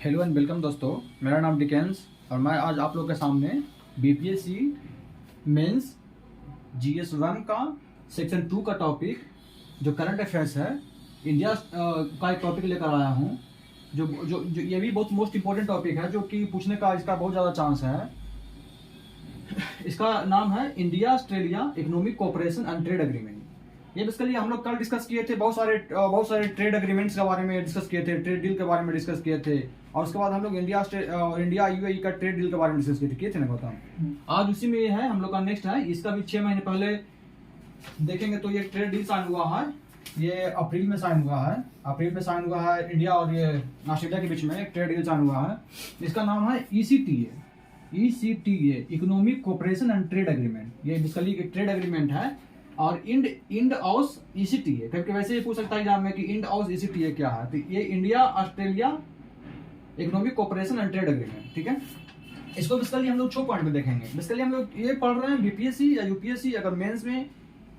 Hello and welcome दोस्तों, मेरा नाम डिकेंस और मैं आज आप लोग के सामने बीपीएससी मेंस जीएस 1 का सेक्शन 2 का टॉपिक जो करंट अफेयर्स है इंडिया का एक टॉपिक लेकर आया हूँ। जो जो जो ये भी बहुत मोस्ट इंपॉर्टेंट टॉपिक है, जो कि पूछने का इसका बहुत ज़्यादा चांस है। इसका नाम है India Australia economic cooperation and trade agreement. ये बेसिकली हम लोग कल डिस्कस किए थे, बहुत सारे ट्रेड एग्रीमेंट्स के बारे में डिस्कस किए थे, ट्रेड डील के बारे में डिस्कस किए थे, और उसके बाद हम लोग इंडिया यूएई का ट्रेड डील के बारे में डिस्कस किए थे ना गौतम। आज उसी में ये है, हम लोग का नेक्स्ट है। इसका भी 6 महीने पहले देखेंगे तो ये ट्रेड डील साइन हुआ है, ये अप्रैल में साइन हुआ है। अप्रैल में साइन हुआ है इंडिया और ये ऑस्ट्रेलिया के बीच में एक ट्रेड डील साइन हुआ है। इसका नाम है ECTA economic cooperation and trade agreement. ये बेसिकली एक ट्रेड एग्रीमेंट है। और इंड ऑस ECTA, क्योंकि वैसे ही पूछ सकता है एग्जाम में कि इंड ऑस ECTA क्या है, तो ये India Australia economic cooperation and trade agreement, ठीक है। इसको बेसिकली हम लोग 6 पॉइंट में देखेंगे। बेसिकली हम लोग ये पढ़ रहे हैं बीपीएससी या यूपीएससी, अगर मेंस में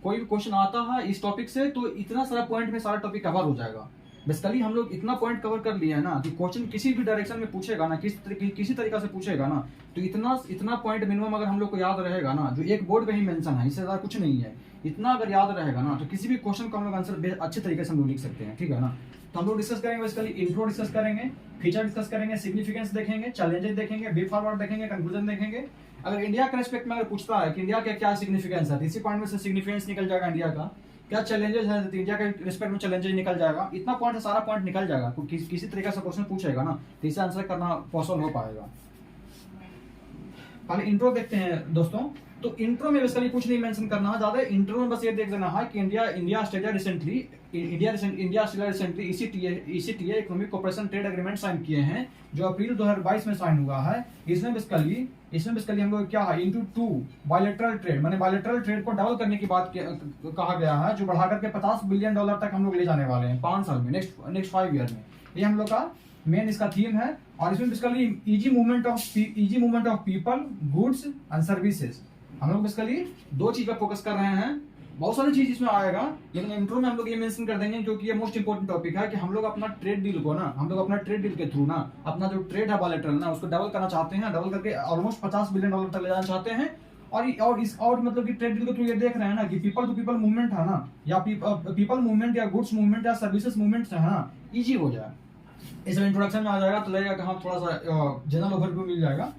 कोई भी क्वेश्चन आता है इस टॉपिक से तो इतना सारा पॉइंट में सारा टॉपिक कवर हो जाएगा। बेसिकली हम लोग इतना पॉइंट कवर कर लिए है ना कि क्वेश्चन किसी भी डायरेक्शन में पूछेगा ना, किसी तरीका से पूछेगा ना, तो इतना पॉइंट मिनिमम अगर हम लोग को याद रहेगा ना, जो एक बोर्ड पे ही मेंशन है, इससे ज्यादा कुछ नहीं है, इतना अगर याद रहेगा ना तो किसी भी क्वेश्चन का हम लोग आंसर अच्छे तरीके से हम लोग लिख सकते हैं, ठीक है ना। तो हम लोग डिस्कस करेंगे बेसिकली इंट्रो डिस्कस करेंगे, फीचर डिस्कस करेंगे, सिग्निफिकेंस देखेंगे, चैलेंजेस देखेंगे, वे फॉरवर्ड देखेंगे, कंक्लूजन देखेंगे। अगर इंडिया के रेस्पेक्ट में अगर पूछता है कि इंडिया का क्या सिग्निफिकेंस है, तो इसी पॉइंट में से सिग्निफिकेंस निकल जाएगा। इंडिया का क्या चैलेंजेस है, तो इंडिया के रिस्पेक्ट में चैलेंजेस निकल जाएगा। इतना पॉइंट सारा पॉइंट निकल जाएगा। किसी तरीके से क्वेश्चन पूछेगा ना तो इसे आंसर करना पॉसिबल हो पाएगा। पहले इंट्रो देखते हैं दोस्तों। तो इंट्रो में बेसिकली कुछ नहीं मेंशन करना है ज्यादा। इंट्रो में बस ये देख देना है कि India Australia recently ECTA economic cooperation trade agreement sign किए हैं, जो अप्रैल 2022 में साइन हुआ है। इसमें बेसिकली हम लोग क्या है, इनटू 2 बायलैटरल ट्रेड, माने बायलैटरल ट्रेड को डबल करने की बात कहा गया है, जो बढ़ाकर के $50 बिलियन तक हम लोग ले जाने वाले हैं 5 साल में, नेक्स्ट 5 ईयर में। ये हम लोग का मेन इसका थीम है। और इसमें basically easy movement of people, goods and services. हम लोग बेसिकली 2 चीज पर फोकस कर रहे हैं। बहुत सारी चीज इसमें आएगा, लेकिन इंट्रो में हम लोग ये मेंशन कर देंगे क्योंकि ये मोस्ट इंपोर्टेंट टॉपिक है कि हम लोग अपना ट्रेड डील के थ्रू ना अपना जो ट्रेड है बायलैटरल ना, उसको डबल करना चाहते हैं, डबल करके ऑलमोस्ट $50 बिलियन तक ले जाना चाहते हैं। और मतलब कि ट्रेड डील के थ्रू ये देख रहे हैं ना कि पीपल टू पीपल मूवमेंट है ना, या पीपल मूवमेंट या गुड्स मूवमेंट या सर्विसेज मूवमेंट है ना, इजी हो जाए। इसमें इंट्रोडक्शन में आ जाएगा तो लगेगा कि हाँ थोड़ा सा जनरल ओवरव्यू मिल जाएगा।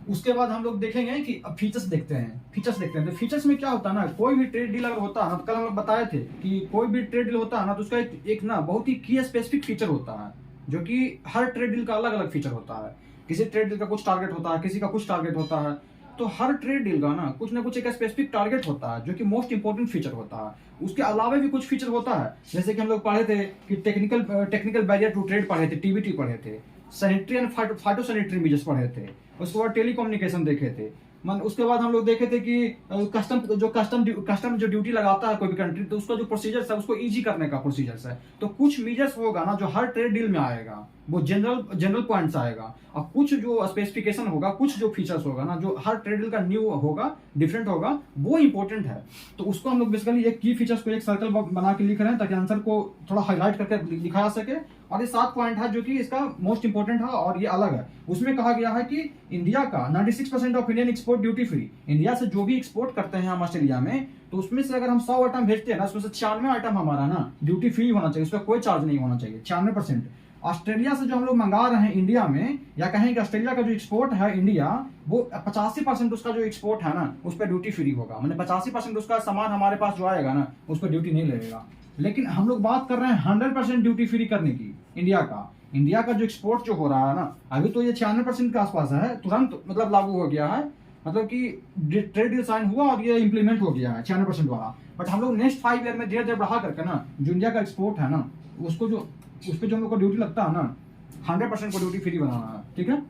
उसके बाद हम लोग देखेंगे कि अब फीचर्स देखते हैं। तो फीचर्स में क्या होता है ना, कोई भी ट्रेड डील अगर होता है ना, तो कल हम लोग बताए थे कि कोई भी ट्रेड डील होता है ना तो उसका एक ना बहुत ही की स्पेसिफिक फीचर होता है, जो कि हर ट्रेड डील का अलग अलग फीचर होता है। किसी ट्रेड डील का कुछ टारगेट होता है, किसी का कुछ टारगेट होता है। तो हर ट्रेड डील का ना कुछ एक स्पेसिफिक टारगेट होता है, जो कि मोस्ट इंपोर्टेंट फीचर होता है। उसके अलावा भी कुछ फीचर होता है, जैसे कि हम लोग पढ़े थे कि टेक्निकल बैरियर टू ट्रेड पढ़े थे, TBT पढ़े थे, सैनिटरी एंड फाइटोसैनिटरी मेजर्स पढ़े थे, उसके बाद टेलीकम्युनिकेशन देखे थे। उसके बाद हम लोग देखे थे कि कस्टम जो ड्यूटी लगाता है कोई भी कंट्री, तो उसका जो प्रोसीजर्स है उसको इजी करने का प्रोसीजर्स है। तो कुछ मेजर्स होगा ना जो हर ट्रेड डील में आएगा, वो जनरल पॉइंट्स आएगा। और कुछ जो स्पेसिफिकेशन होगा, कुछ जो फीचर्स होगा ना जो हर ट्रेड डील का न्यू होगा, डिफरेंट होगा, वो इंपॉर्टेंट है। तो उसको हम लोग बेसिकली एक की फीचर्स को एक सर्कल बना के लिख रहे हैं ताकि आंसर को थोड़ा हाईलाइट करके लिखा जा सके। और ये 7 पॉइंट है जो कि इसका मोस्ट इंपोर्टेंट है और ये अलग है। उसमें कहा गया है कि इंडिया का 96% of Indian export duty free. India से जो भी एक्सपोर्ट करते हैं हम ऑस्ट्रेलिया में, तो उसमें से अगर हम 100 आइटम भेजते हैं ना, उसमें से 96 आइटम हमारा ना ड्यूटी फ्री होना चाहिए, उसका कोई चार्ज नहीं होना चाहिए। 96% ऑस्ट्रेलिया से जो हम लोग मंगा रहे हैं इंडिया में, या कहें कि ऑस्ट्रेलिया का जो एक्सपोर्ट है इंडिया, वो 85% उसका जो एक्सपोर्ट है ना उस पर ड्यूटी फ्री होगा। मैंने 85% उसका सामान हमारे पास जो आएगा ना उस पर ड्यूटी नहीं लगेगा। लेकिन हम लोग बात कर रहे हैं 100% ड्यूटी फ्री करने की। इंडिया का जो एक्सपोर्ट जो हो रहा है ना, अभी तो ये 96% के आसपास है, तुरंत मतलब लागू हो गया है, मतलब कि ट्रेड डील साइन हुआ और ये इंप्लीमेंट हो गया है 96% वाला। बट हम लोग नेक्स्ट 5 ईयर में धीरे धीरे बढ़ा करके ना, जो इंडिया का एक्सपोर्ट है ना उस पर जो हम लोग को ड्यूटी लगता है ना, 100% को ड्यूटी फ्री बनाना है, ठीक है।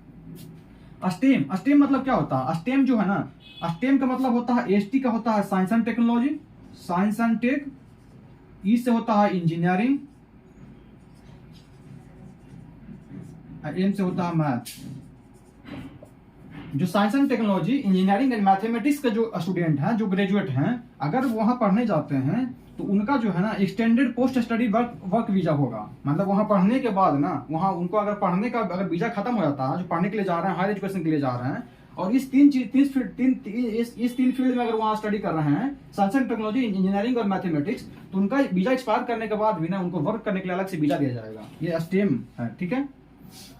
अस्टेम मतलब क्या होता है? अस्टेम जो है ना, अस्टेम का मतलब होता है, ST का होता है science and technology, science and tech, E से होता है इंजीनियरिंग, M से होता है मैथ। जो science and technology, engineering and mathematics के जो स्टूडेंट हैं, जो ग्रेजुएट हैं, अगर वहां पढ़ने जाते हैं तो उनका जो है ना extended post study work visa होगा। मतलब वहाँ पढ़ने के बाद ना, वहाँ उनको अगर पढ़ने का अगर वीजा खत्म हो जाता है, जो पढ़ने के लिए जा रहे हैं, हायर एजुकेशन के लिए जा रहे हैं, और इस तीन फील्ड में अगर वहाँ स्टडी कर रहे हैं, साइंस एंड टेक्नोलॉजी, इंजीनियरिंग और मैथमेटिक्स, तो उनका वीजा एक्सपायर करने के बाद भी ना उनको वर्क करने के लिए अलग से वीजा दिया जाएगा। ये स्टेम है, ठीक है।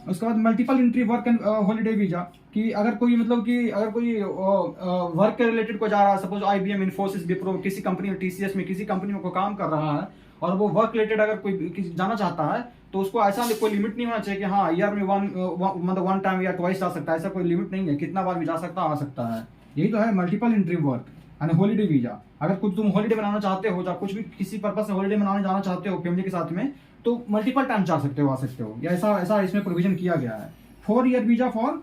उसके बाद multiple entry work and holiday visa, कि अगर कोई मतलब कि अगर कोई वर्क के रिलेटेड को जा रहा है, सपोज IBM, इन्फोसिस, विप्रो, किसी कंपनी में, TCS में किसी कंपनी में को काम कर रहा है, और वो वर्क रिलेटेड अगर कोई जाना चाहता है, तो उसको ऐसा कोई लिमिट नहीं होना चाहिए कि हाँ ईयर में मतलब वन टाइम या ट्वाइस जा सकता है, ऐसा कोई लिमिट नहीं है, कितना बार भी जा सकता आ सकता है। यही तो है multiple entry work and holiday visa. अगर कुछ तुम हॉलीडे बनाना चाहते हो, या कुछ भी किसी पर्पज से हॉलीडे मनाने जाना चाहते हो फैमिली के साथ में, तो मल्टीपल टाइम जा सकते हो, आ सकते हो, या ऐसा इसमें प्रोविजन किया गया है। 4 year visa for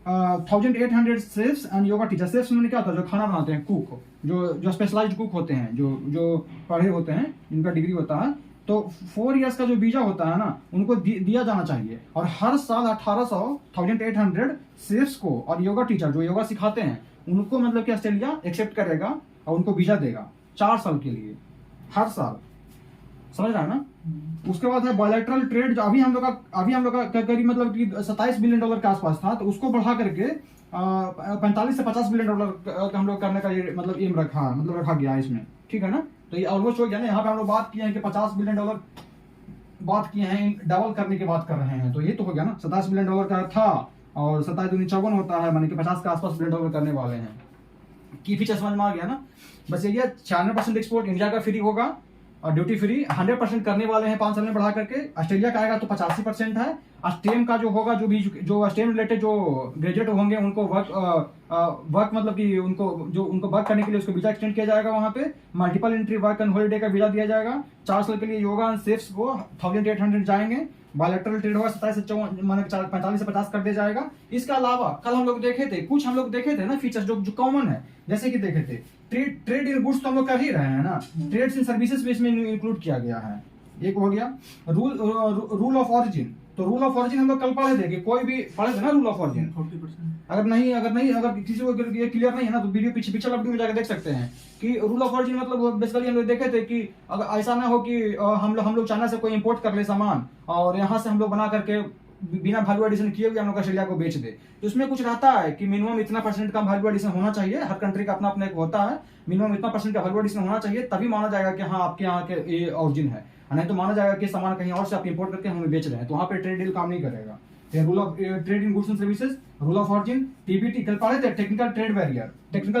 1800 chefs and yoga teacher. Chefs में क्या होता है, जो खाना बनाते हैं, कुक, जो स्पेशलाइज्ड कुक होते हैं, जो पढ़े होते हैं, जिनका डिग्री होता है, तो 4 इयर्स का जो वीजा होता है ना, उनको दिया जाना चाहिए। और हर साल 1800 शेफ्स को और योगा टीचर जो योगा सिखाते हैं, उनको मतलब कि ऑस्ट्रेलिया एक्सेप्ट करेगा और उनको वीजा देगा 4 साल के लिए, हर साल। समझ रहा है ना। उसके बाद है बायलैटरल ट्रेड, जो अभी हम लोग का करीब मतलब कि $27 बिलियन के आसपास था, तो उसको बढ़ा करके 45 से $50 बिलियन का हम लोग करने का ये मतलब एम रखा गया है इसमें, ठीक है ना। तो ये ऑलमोस्ट हो गया ना। यहाँ पे हम लोग बात किए हैं कि $50 बिलियन बात किए हैं, डबल करने की बात कर रहे हैं, तो ये तो हो गया ना। $27 बिलियन का था, और 57 होता है, मानी कि 50 के आसपास बिलियन करने वाले हैं। की फीचर समझ में आ गया ना। बस ये 96% एक्सपोर्ट इंडिया का फ्री होगा, और ड्यूटी फ्री 100% करने वाले हैं 5 साल में बढ़ा करके। ऑस्ट्रेलिया का आएगा तो 85% है। स्टेम का जो होगा, जो स्टेम रिलेटेड जो ग्रेजुएट होंगे, उनको वर्क मतलब कि उनको वर्क करने के लिए उसको वीजा एक्सटेंड किया जाएगा। वहाँ पे multiple entry work and holiday का वीजा दिया जाएगा। 4 साल के लिए योगा एंड शेफ्स को 1800 जाएंगे। बायलैटरल ट्रेड होगा 27 से 45 से 50 कर दिया जाएगा। इसके अलावा कल हम लोग देखे थे ना फीचर्स जो कॉमन है, जैसे कि देखे थे ट्रेड इन गुड्स तो हम लोग कर ही रहे हैं ना, ट्रेड्स इन सर्विसेज भी इसमें इंक्लूड किया गया है। एक हो गया रूल ऑफ ऑरिजिन। तो रूल ऑफ ऑरिजिन हम लोग कल पढ़े थे कि कोई भी पढ़े थे ना रूल ऑफ ऑरिजिन। 40% अगर किसी को ये क्लियर नहीं है ना, तो वीडियो पीछे वीडियो में जाकर देख सकते हैं कि रूल ऑफ ऑरिजिन मतलब बेसिकली हम लोग देखे थे कि अगर ऐसा ना हो कि हम लोग चाइना से कोई इंपोर्ट कर ले सामान, और यहाँ से हम लोग बना करके बिना वैल्यू एडिशन किए हुए हम लोग ऑस्ट्रेलिया को बेच दे। तो इसमें कुछ रहता है कि मिनिमम इतना % का वैल्यू एडिशन होना चाहिए। हर कंट्री का अपना अपना एक होता है, मिनिमम इतना % का वैल्यू एडिशन होना चाहिए, तभी माना जाएगा कि हाँ आपके यहाँ के ये ऑरिजिन है। नहीं तो माना जाएगा कि सामान कहीं और से आप इंपोर्ट करके हमें बेच रहे हैं, तो वहाँ पे ट्रेड डील काम नहीं करेगा। Rule of trade in goods and services, rule of origin, TBT कल पढ़े थे, technical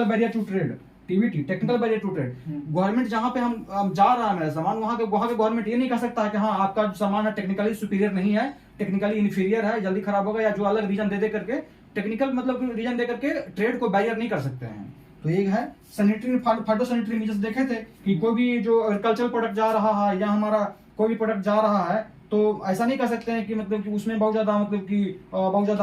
barrier to trade, TBT technical barrier to trade. Government जहाँ पे हम जा रहा है मेरा सामान, वहाँ के गवर्नमेंट ये नहीं कह सकता है कि हाँ आपका सामान है टेक्निकली सुपीरियर नहीं है, टेक्निकली इन्फीरियर है, जल्दी खराब होगा, या जो अलग रीजन दे करके टेक्निकल मतलब रीजन दे करके ट्रेड को बैरियर नहीं कर सकते हैं। तो एक है सैनिटरी फाइटोसैनिटरी मीजर्स देखे थे कि कोई भी जो एग्रीकल्चर प्रोडक्ट जा रहा है, या हमारा कोई भी प्रोडक्ट जा रहा है, तो ऐसा नहीं कर सकते हैं कि मतलब कि उसमें बहुत ज्यादा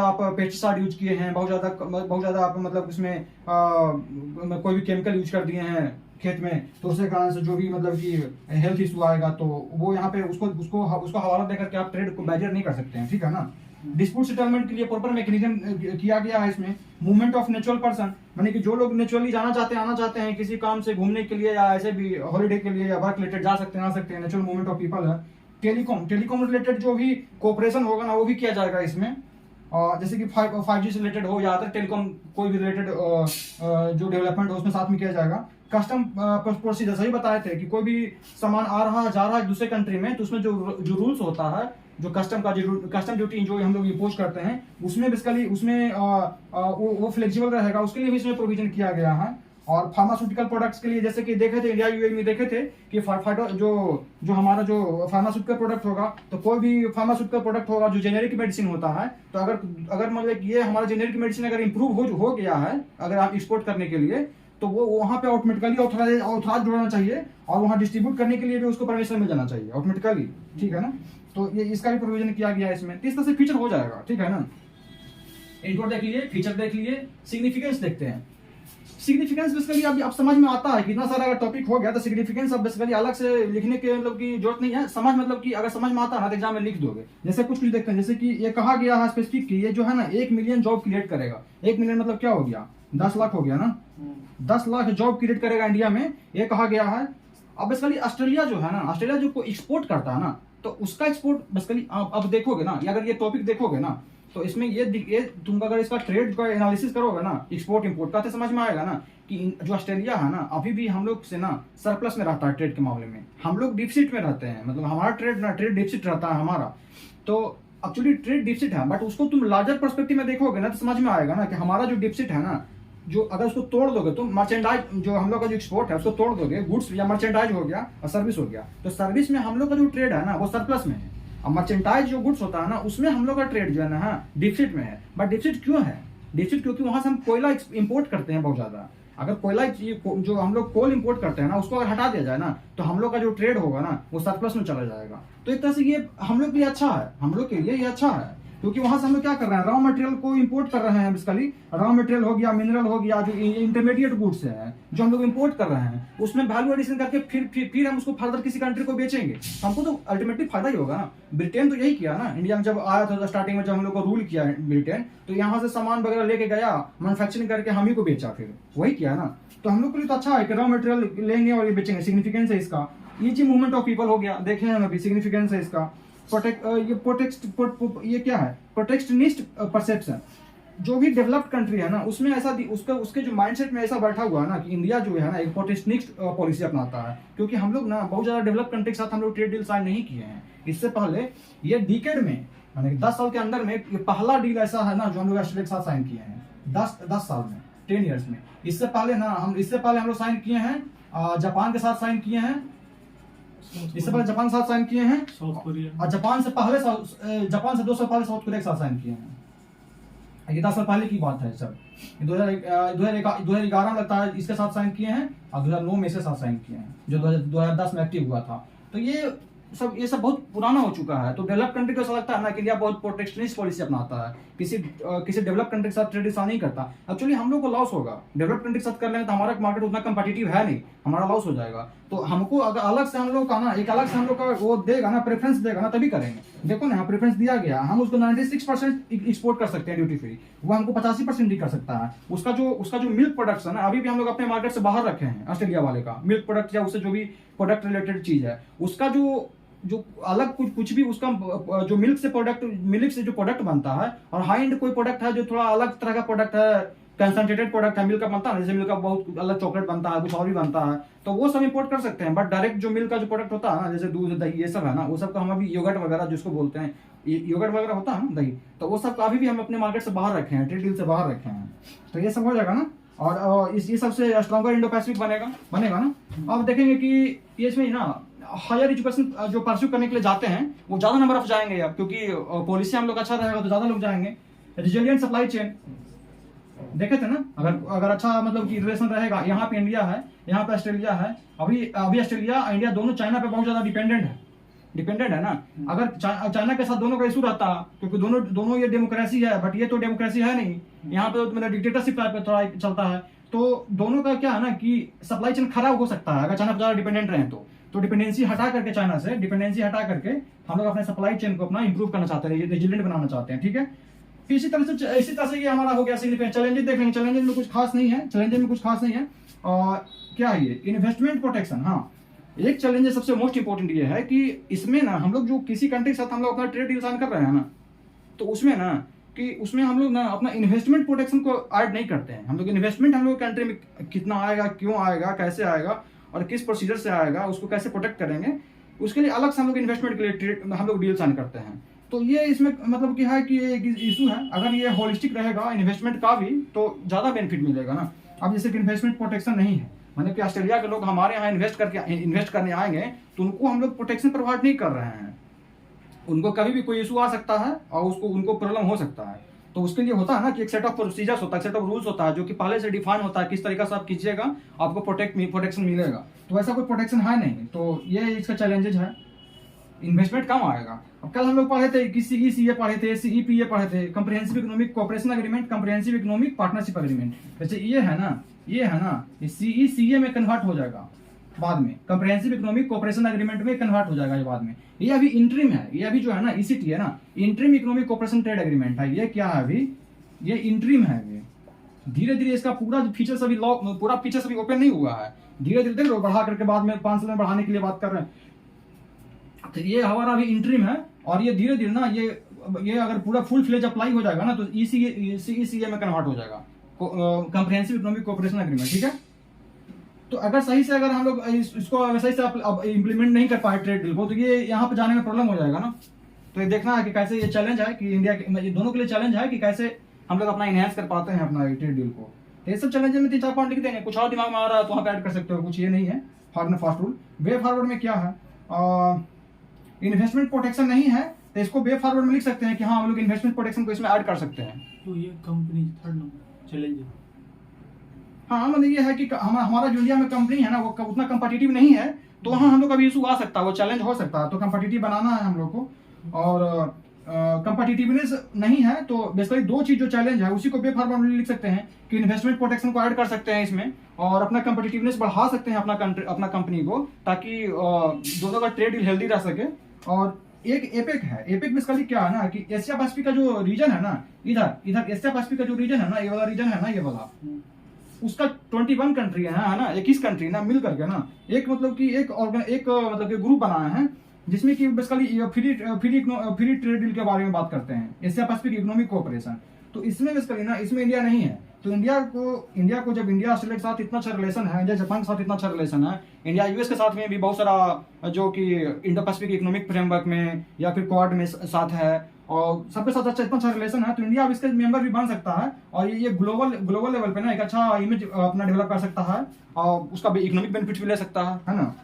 आप पेस्टिसाइड यूज किए हैं, बहुत ज्यादा आप मतलब उसमें कोई भी केमिकल यूज कर दिए हैं खेत में, तो उसके कारण से जो भी मतलब कि हेल्थ इशू आएगा, तो वो यहाँ पे उसको हवाला देकर के आप ट्रेड को बैरियर नहीं कर सकते हैं, ठीक है ना। डिस्प्यूट सेटलमेंट के लिए प्रॉपर मैकेनिज्म किया गया है इसमें। मूवमेंट ऑफ नेचुरल पर्सन, माने कि जो लोग नेचुरली आना चाहते हैं किसी काम से घूमने के लिए, या ऐसे भी हॉलीडे के लिए या वर्क रिलेटेड आ सकते हैं, नेचुरल मूवमेंट ऑफ पीपल है। टेलीकॉम रिलेटेड जो भी कोऑपरेशन होगा ना, वो भी किया जाएगा इसमें। जैसे कि 5G से रिलेटेड हो, या अदर टेलीकॉम कोई भी रिलेटेड जो डेवलपमेंट हो, उसमें साथ में किया जाएगा। कस्टम प्रोसीजर सही बताए थे कि कोई भी सामान आ रहा है जा रहा है दूसरे कंट्री में, तो उसमें जो रूल्स होता है, जो कस्टम ड्यूटी जो हम लोग इम्पोज करते हैं, उसमें बेसिकली उसमें वो फ्लेक्सिबल रहेगा, उसके लिए भी इसमें प्रोविजन किया गया है। और फार्मास्यूटिकल प्रोडक्ट्स के लिए जैसे कि देखे थे इंडिया UAE में देखे थे कि जो हमारा जो फार्मास्यूटिकल प्रोडक्ट होगा, तो कोई भी फार्मास्यूटिकल प्रोडक्ट होगा जो जेनेरिक मेडिसिन होता है, तो अगर मतलब ये हमारा जेनेरिक मेडिसिन अगर इंप्रूव हो गया है, अगर आप एक्सपोर्ट करने के लिए, तो वो वहाँ पे ऑटोमेटिकली ऑथराइज जोड़ना चाहिए, और वहाँ डिस्ट्रीब्यूट करने के लिए भी उसको परमिशन मिल जाना चाहिए ऑटोमेटिकली, ठीक है ना। तो ये इसका भी प्रोविजन किया गया है इसमें। इस तरह से फीचर हो जाएगा, ठीक है ना। इंट्रो देख लिए, फीचर देख लिए, सिग्निफिकेंस देखते हैं। सिग्निफिकेंस बेसिकली अब समझ में आता है कि इतना सारा अगर टॉपिक हो गया, तो सिग्निफिकेंस अब बेसिकली अलग से लिखने के मतलब की जरूरत नहीं है। समझ मतलब कि अगर समझ में आता है ना, तो एग्जाम में लिख दोगे। जैसे कुछ देखते हैं, जैसे कि ये कहा गया है स्पेसिफिक कि ये जो है ना 1 मिलियन जॉब क्रिएट करेगा। 1 मिलियन मतलब क्या हो गया, 10 लाख हो गया ना। 10 लाख जॉब क्रिएट करेगा इंडिया में, ये कहा गया है। अब बेसिकली ऑस्ट्रेलिया जो है ना, ऑस्ट्रेलिया जो एक्सपोर्ट करता है ना, तो उसका एक्सपोर्ट बेसिकली अब देखोगे ना, अगर ये टॉपिक देखोगे ना, तो इसमें ये तुम अगर इसका ट्रेड का एनालिसिस करोगे ना, एक्सपोर्ट इंपोर्ट का, तो समझ में आएगा ना कि जो ऑस्ट्रेलिया है ना, अभी भी हम लोग से ना सरप्लस में रहता है ट्रेड के मामले में। हम लोग डिफिसिट में रहते हैं, मतलब हमारा ट्रेड डिफिसिट रहता है हमारा। तो एक्चुअली ट्रेड डिफिसिट है, बट उसको तुम लार्जर पर्सपेक्टिव में देखोगे ना, तो समझ में आएगा ना कि हमारा जो डिफिसिट है ना, जो अगर उसको तोड़ दोगे तो मर्चेंडाइज, जो हम लोग का जो एक्सपोर्ट है उसको तोड़ दोगे, गुड्स या मर्चेंडाइज हो गया और सर्विस हो गया, तो सर्विस में हम लोग का जो ट्रेड है ना वो सरप्लस में है। अब मर्चेंडाइज जो गुड्स होता है ना, उसमें हम लोग का ट्रेड जो है ना डिफिसिट में है। बट डिफिसिट क्यों है? डिफिसिट क्योंकि वहां से हम कोयला इंपोर्ट करते हैं बहुत ज्यादा। अगर कोयला जो हम लोग कोल इंपोर्ट करते हैं ना, उसको अगर हटा दिया जाए ना, तो हम लोग का जो ट्रेड होगा ना वो सरप्लस में चला जाएगा। तो एक तरह से ये हम लोग के लिए अच्छा है, हम लोग के लिए ये अच्छा है, क्योंकि वहां से हम लोग क्या कर रहे हैं, रॉ मटेरियल को इंपोर्ट कर रहे हैं। बेसिकली रॉ मटेरियल हो गया, मिनरल हो गया, जो इंटरमीडिएट गुड्स है जो हम लोग इंपोर्ट कर रहे हैं, उसमें वैल्यू एडिशन करके फिर हम उसको फर्दर किसी कंट्री को बेचेंगे, हमको तो अल्टीमेटली फायदा ही होगा ना। ब्रिटेन तो यही किया ना, इंडिया में जब आया था स्टार्टिंग में, जब हम लोग को रूल किया ब्रिटेन, तो यहाँ से सामान वगैरह लेके गया, मैन्युफैक्चरिंग करके हम ही को बेचा, फिर वही किया ना। तो हम लोग के लिए तो अच्छा है कि रॉ मटेरियल लेंगे और ये बेचेंगे, सिग्निफिकेंस है इसका। ईजी मूवमेंट ऑफ पीपल हो गया, देखे हैं अभी, सिग्निफिकेंस है इसका। ये क्या है, प्रोटेक्शनिस्ट परसेप्शन। जो भी डेवलप्ड कंट्री है ना, उसमें ऐसा उसके जो माइंडसेट में ऐसा बैठा हुआ है ना कि इंडिया जो है ना एक प्रोटेक्शनिस्ट पॉलिसी अपनाता है, क्योंकि हम लोग ना बहुत ज्यादा डेवलप्ड कंट्री के साथ हम लोग ट्रेड डील साइन नहीं किए हैं। इससे पहले ये डिकेड में, माने 10 साल के अंदर में ये पहला डील ऐसा है ना जो हम लोग ऑस्ट्रेलिया के साथ साइन किए हैं, 10 साल में, 10 ईयर्स में। इससे पहले हम लोग साइन किए हैं जापान के साथ साइन किए हैं, इससे पहले जापान के साथ साइन किए हैं, साउथ कोरिया, और जापान से 2 साल पहले साउथ कोरिया के साथ साइन किए हैं। ये 10 साल पहले की बात है सर। 2011 में लगता है इसके साथ साइन किए हैं, और 2009 में इसके साथ साइन किए हैं, जो 2010 में एक्टिव हुआ था। तो ये सब बहुत पुराना हो चुका है। तो डेवलप कंट्री को ऐसा लगता है ना कि इंडिया बहुत प्रोटेक्शनिस्ट पॉलिसी अपनाता है, किसी डेवलप कंट्री के साथ ट्रेड ऐसा नहीं करता। एक्चुअली हम लोग को लॉस होगा, डेवलप कंट्री के साथ कर लेंगे तो हमारा मार्केट उतना कंपटीटिव है नहीं, हमारा लॉस हो जाएगा। तो हमको अगर अलग से हम लोग का ना, एक अलग से हम लोग का वो देगा ना, प्रेफरेंस देगा ना, तभी करेंगे। देखो ना, प्रेफरेंस दिया गया, हम उसको 96% एक्सपोर्ट कर सकते हैं ड्यूटी फ्री, वो हमको 85% ही कर सकता है। उसका जो मिल्क प्रोडक्ट्स है ना, अभी भी हम लोग अपने मार्केट से बाहर रखे हैं ऑस्ट्रेलिया वाले का मिल्क प्रोडक्ट, या उससे जो भी प्रोडक्ट रिलेटेड चीज है, उसका जो अलग कुछ भी उसका जो मिल्क से जो प्रोडक्ट बनता है, और हाई एंड कोई प्रोडक्ट है जो थोड़ा अलग तरह का प्रोडक्ट है, कंसंट्रेटेड प्रोडक्ट है, मिल्क का बनता है, जैसे मिल्क का बहुत अलग चॉकलेट बनता है, कुछ और भी बनता है, तो वो सब इंपोर्ट कर सकते हैं। बट डायरेक्ट जो मिल्क का जो प्रोडक्ट होता है ना, जैसे दूध, दही, ये सब है ना, वो सब का हम अभी योगर्ट वगैरह जिसको बोलते हैं, योगर्ट वगैरह होता है ना, दही, तो वो सब अभी भी हम अपने मार्केट से बाहर रखे हैं, ट्रेड डील से बाहर रखे हैं। तो ये सब हो जाएगा ना, और ये सबसे स्ट्रॉन्गर इंडो पैसिफिक बनेगा ना। अब देखेंगे कि ये इसमें ना हायर एजुकेशन जो परस्यू करने के लिए जाते हैं, वो ज्यादा नंबर ऑफ जाएंगे अब, क्योंकि पॉलिसी हम लोग अच्छा रहेगा तो ज्यादा लोग जाएंगे। रिजिलियंट सप्लाई चेन देखे थे ना, अगर अच्छा मतलब कि रिलेशन रहेगा, यहाँ पे इंडिया है, यहाँ पे ऑस्ट्रेलिया है, अभी ऑस्ट्रेलिया इंडिया दोनों चाइना पे बहुत ज्यादा डिपेंडेंट है ना। अगर चाइना के साथ दोनों का इशू रहता, क्योंकि दोनों ये डेमोक्रेसी है, बट ये तो डेमोक्रेसी है नहीं, यहाँ पे तो मतलब डिक्टेटरशिप टाइप पे थोड़ा चलता है। तो दोनों का क्या है ना कि सप्लाई चेन खराब हो सकता है अगर चाइना पर ज्यादा डिपेंडेंट रहे तो डिपेंडेंसी हटा करके, चाइना से डिपेंडेंसी हटा करके हम लोग अपने सप्लाई चेन को अपना इंप्रूव करना चाहते हैं, रेजिलिएंट बनाना चाहते हैं। ठीक है, इसी तरह से ये हमारा हो गया सिग्निफिकेंट। चैलेंजेस देख लेंगे, चैलेंजेस में कुछ खास नहीं है। और क्या है ये इन्वेस्टमेंट प्रोटेक्शन। हाँ, एक चैलेंज सबसे मोस्ट इंपोर्टेंट ये है कि इसमें ना हम लोग जो किसी कंट्री के साथ हम लोग अपना ट्रेड डील साइन कर रहे हैं ना, तो उसमें हम लोग ना अपना इन्वेस्टमेंट प्रोटेक्शन को ऐड नहीं करते हैं। हम लोग इन्वेस्टमेंट हम लोग कंट्री में कितना आएगा, क्यों आएगा, कैसे आएगा, और किस प्रोसीजर से आएगा, उसको कैसे प्रोटेक्ट करेंगे, उसके लिए अलग से हम लोग इन्वेस्टमेंट के लिए हम लोग डील साइन करते हैं। तो ये इसमें मतलब क्या है कि ये एक इशू है। अगर ये होलिस्टिक रहेगा इन्वेस्टमेंट का भी, तो ज्यादा बेनिफिट मिलेगा ना। अब जैसे कि इन्वेस्टमेंट प्रोटेक्शन नहीं है, माने कि ऑस्ट्रेलिया के लोग हमारे यहाँ इन्वेस्ट करने आएंगे, तो उनको हम लोग प्रोटेक्शन प्रोवाइड नहीं कर रहे हैं। उनको कभी भी कोई इशू आ सकता है और उनको प्रॉब्लम हो सकता है। तो उसके लिए होता है ना कि एक सेट ऑफ प्रोसीजर्स होता है, सेट ऑफ रूल्स होता है, जो कि पहले से डिफाइन होता है, किस तरीके से आप कीजिएगा आपको प्रोटेक्शन मिलेगा। तो ऐसा कोई प्रोटेक्शन है नहीं, तो ये इसका चैलेंजेज है। इन्वेस्टमेंट कम आएगा। अब कल हम लोग पढ़े थे कि CECA पढ़े थे, CEPA पढ़े थे, comprehensive economic cooperation agreement, comprehensive economic partnership agreement. जैसे ये है ना, ये CECA में कन्वर्ट हो जाएगा बाद में, कंप्रिहेंसिव इकोनॉमिक कोऑपरेशन एग्रीमेंट में कन्वर्ट हो जाएगा ये बाद में। ये अभी इंटरिम है, ये अभी जो है ना ECT है ना, interim economic cooperation trade agreement है। ये क्या है अभी, ये इंटरिम है। ये धीरे धीरे इसका पूरा फीचर्स अभी ओपन नहीं हुआ है। धीरे धीरे देख लो, बढ़ा करके बाद में 5 साल में बढ़ाने के लिए बात कर रहे हैं। तो ये हमारा अभी इंटरिम है, और ये धीरे धीरे ना ये अगर पूरा फुल फ्लेज अप्लाई हो जाएगा ना तो ECA में कन्वर्ट हो जाएगा, कॉम्प्रिहेंसिव इकोनॉमिक कोऑपरेशन एग्रीमेंट, ठीक है। तो अगर सही से अगर हम लोग इसको अगर सही से इम्प्लीमेंट नहीं कर पाए ट्रेड डील को, तो ये यहाँ पे जाने में प्रॉब्लम हो जाएगा ना। तो ये देखना है कि कैसे ये चैलेंज है कि इंडिया के, ये दोनों के लिए चैलेंज है कि कैसे हम लोग अपना इनहेंस कर पाते हैं अपना ट्रेड डील को। तो ये सब चैलेंज में 3-4 पॉइंट लिख देंगे, कुछ और दिमाग में आ रहा है तो वहाँ पे ऐड कर सकते हो, कुछ ये नहीं है hard and fast rule. Way forward में क्या है, इन्वेस्टमेंट प्रोटेक्शन नहीं है, तो इसको वे फॉरवर्ड में लिख सकते हैं कि हाँ हम लोग इन्वेस्टमेंट प्रोटेक्शन को इसमें ऐड कर सकते हैं। तो ये कंपनी थर्ड नंबर चैलेंज है। हाँ मतलब ये है कि हमारा जो इंडिया में कंपनी है ना वो उतना कम्पिटिटिव नहीं है, तो वहाँ हम लोग का भी इशू आ सकता है, वो चैलेंज हो सकता है। तो कम्पिटिटिव बनाना है हम लोग को, और कम्पिटिटिवनेस नहीं है तो बेसिकली 2 चीज जो चैलेंज है उसी को वे फॉरवर्ड में लिख सकते हैं कि इन्वेस्टमेंट प्रोटेक्शन को ऐड कर सकते हैं इसमें, और अपना कम्पिटिटिवनेस बढ़ा सकते हैं अपना कंपनी को, ताकि दोनों का ट्रेड डील हेल्दी रह सके। और एक एपेक है, एपेक बेसिकली क्या है ना कि एशिया पैसिफिक का जो रीजन है ना, इधर एशिया पैसिफिक का जो रीजन है ना, ये वाला रीजन है ना, ये वाला उसका 21 कंट्री है ना, 21 कंट्री ना मिल करके ना एक मतलब कि एक मतलब कि ग्रुप बनाया है, जिसमें कि बेसिकली फ्री ट्रेड डील के बारे में बात करते हैं, एशिया पैसिफिक इकोनॉमिक कोऑपरेशन। तो इसमें बेसिकली ना इसमें इंडिया नहीं है। तो इंडिया को जब इंडिया ऑस्ट्रेलिया के साथ इतना अच्छा रिलेशन है, इंडिया जापान के साथ इतना अच्छा रिलेशन है, इंडिया यूएस के साथ में भी बहुत सारा जो कि इंडो पैसिफिक इकोनॉमिक फ्रेमवर्क में या फिर क्वाड में साथ है, और सबके साथ इतना अच्छा रिलेशन है, तो इंडिया अब इसके मेंबर भी बन सकता है, और ये ग्लोबल लेवल पे ना एक अच्छा इमेज अपना डेवलप कर सकता है, और उसका भी इकोनॉमिक बेनिफिट भी ले सकता है ना।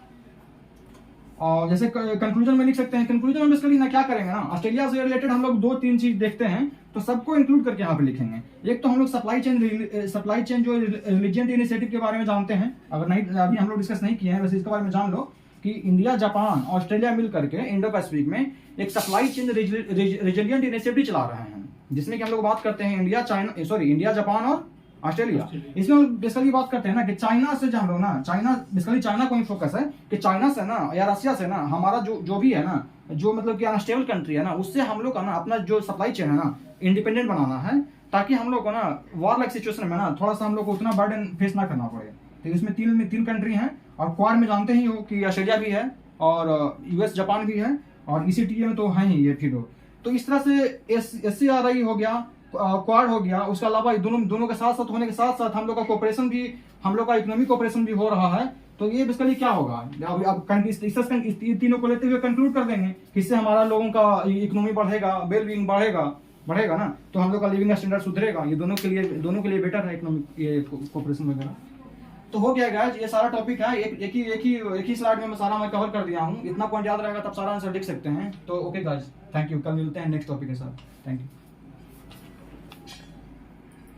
और जैसे कंक्लूजन में लिख सकते हैं, कंक्लूजन में बेसिकली ना क्या करेंगे ना, ऑस्ट्रेलिया से रिलेटेड हम लोग 2-3 चीज देखते हैं, तो सबको इंक्लूड करके यहाँ पे लिखेंगे। एक तो हम लोग सप्लाई चेन जो रिलीजियन इनिशिएटिव के बारे में जानते हैं, अगर नहीं अभी हम लोग डिस्कस नहीं किए हैं, वैसे इसके बारे में जान लो कि इंडिया, जापान, ऑस्ट्रेलिया मिल करके इंडो पैसिफिक में एक सप्लाई चेन रेजिलिएंट इनिशिएटिव चला रहे हैं, जिसमें कि हम लोग बात करते हैं इंडिया, जापान और ऑस्ट्रेलिया। इसमें हम बेसिकली बात करते हैं ना कि चाइना से जो हम लोग ना, चाइना को ही फोकस है कि चाइना से ना या रशिया से ना हमारा जो भी है ना, जो मतलब कि अनस्टेबल कंट्री है ना, उससे हम लोग का ना अपना जो सप्लाई चेन है ना इंडिपेंडेंट बनाना है, ताकि हम लोग को ना वॉर लाइक सिचुएशन में ना थोड़ा सा हम लोग को उतना बर्डन फेस ना करना पड़े। तो इसमें तीन कंट्री हैं, और क्वाड में जानते ही हो कि ऑस्ट्रेलिया भी है और यूएस जापान भी है, और ECTA में तो है ही ये फिर। तो इस तरह से SCRI हो गया, क्वाड हो गया, उसके अलावा दोनों के साथ साथ होने के साथ साथ हम लोग का कोऑपरेशन भी, हम लोग का इकोनॉमिक कोऑपरेशन भी हो रहा है। तो ये बेसिकली क्या होगा, अब तीनों को लेते हुए कंक्लूड कर देंगे कि इससे हमारा लोगों का इकोनॉमी बढ़ेगा, वेल बीइंग बढ़ेगा ना, तो हम लोग का लिविंग स्टैंडर्ड सुधरेगा। ये दोनों के लिए बेटर है इकोनॉमिक ये कोऑपरेशन वगैरह। तो हो गया गाइस, ये सारा टॉपिक है, एक ही स्लाइड में मैं सारा कवर कर दिया हूँ। इतना पॉइंट याद रहेगा तब सारा आंसर लिख सकते हैं। तो ओके गाइस, थैंक यू, कल मिलते हैं नेक्स्ट टॉपिक के साथ। Thank you.